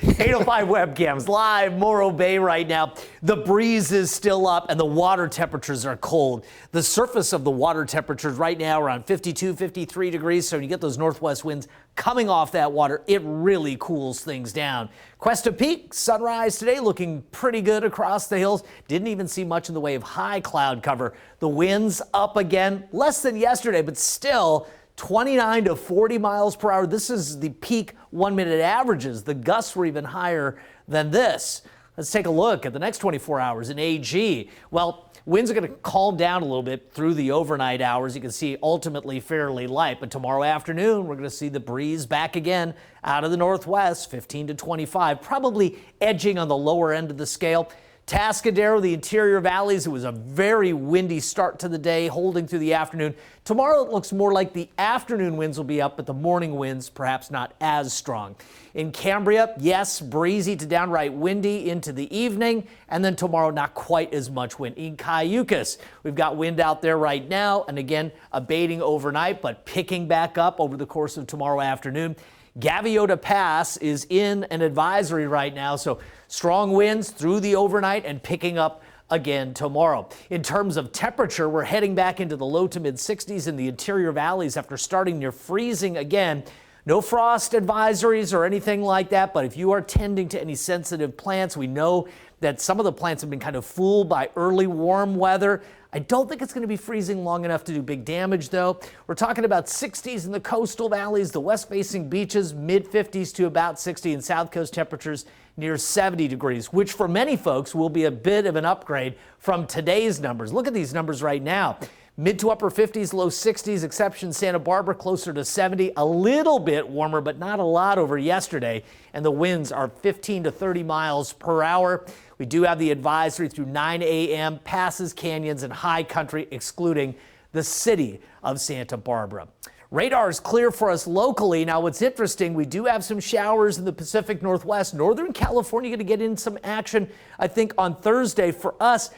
805 webcams live Morro Bay right now. The breeze is still up and the water temperatures are cold. The surface of the water temperatures right now around 52, 53 degrees. So when you get those northwest winds coming off that water, it really cools things down. Cuesta Peak, sunrise today looking pretty good across the hills. Didn't even see much in the way of high cloud cover. The winds up again, less than yesterday, but still 29 to 40 miles per hour. This is the peak 1-minute averages. The gusts were even higher than this. Let's take a look at the next 24 hours in AG. Well, winds are going to calm down a little bit through the overnight hours. You can see ultimately fairly light, but tomorrow afternoon we're going to see the breeze back again out of the northwest, 15 to 25, probably edging on the lower end of the scale. Tascadero, the interior valleys, it was a very windy start to the day, holding through the afternoon. Tomorrow it looks more like the afternoon winds will be up, but the morning winds perhaps not as strong. In Cambria, yes, breezy to downright windy into the evening, and then tomorrow not quite as much wind. In Cayucas, we've got wind out there right now, and again, abating overnight, but picking back up over the course of tomorrow afternoon. Gaviota Pass is in an advisory right now, so strong winds through the overnight and picking up again tomorrow. In terms of temperature, we're heading back into the low to mid 60s in the interior valleys after starting near freezing again. No frost advisories or anything like that, but if you are tending to any sensitive plants, we know that some of the plants have been kind of fooled by early warm weather. I don't think it's going to be freezing long enough to do big damage, though. We're talking about 60s in the coastal valleys, the west-facing beaches, mid-50s to about 60, and south coast temperatures near 70 degrees, which for many folks will be a bit of an upgrade from today's numbers. Look at these numbers right now. Mid to upper 50s, low 60s, exception Santa Barbara closer to 70, a little bit warmer, but not a lot over yesterday. And the winds are 15 to 30 miles per hour. We do have the advisory through 9 a.m., passes, canyons, and high country, excluding the city of Santa Barbara. Radar is clear for us locally. Now, what's interesting, we do have some showers in the Pacific Northwest. Northern California going to get in some action, I think, on Thursday for us.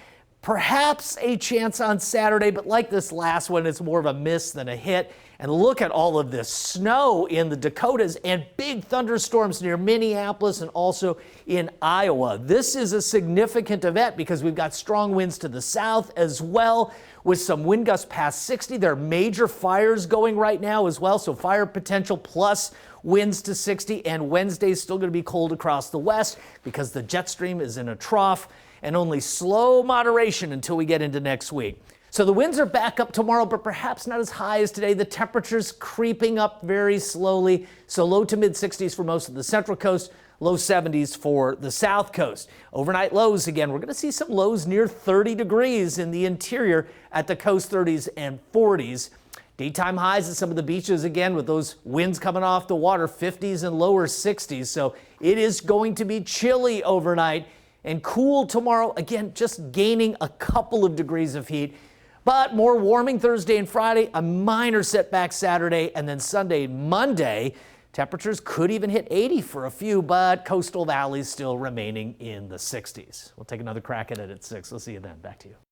Perhaps a chance on Saturday, but like this last one, it's more of a miss than a hit. And look at all of this snow in the Dakotas and big thunderstorms near Minneapolis and also in Iowa. This is a significant event because we've got strong winds to the south as well with some wind gusts past 60. There are major fires going right now as well, so fire potential plus winds to 60. And Wednesday is still going to be cold across the west because the jet stream is in a trough, and only slow moderation until we get into next week. So the winds are back up tomorrow, but perhaps not as high as today. The temperatures creeping up very slowly. So low to mid 60s for most of the central coast, low 70s for the south coast. Overnight lows again. We're going to see some lows near 30 degrees in the interior at the coast 30s and 40s. Daytime highs at some of the beaches again with those winds coming off the water, 50s and lower 60s. So it is going to be chilly overnight and cool tomorrow, again, just gaining a couple of degrees of heat. But more warming Thursday and Friday, a minor setback Saturday, and then Sunday and Monday. Temperatures could even hit 80 for a few, but coastal valleys still remaining in the 60s. We'll take another crack at it at 6. We'll see you then. Back to you.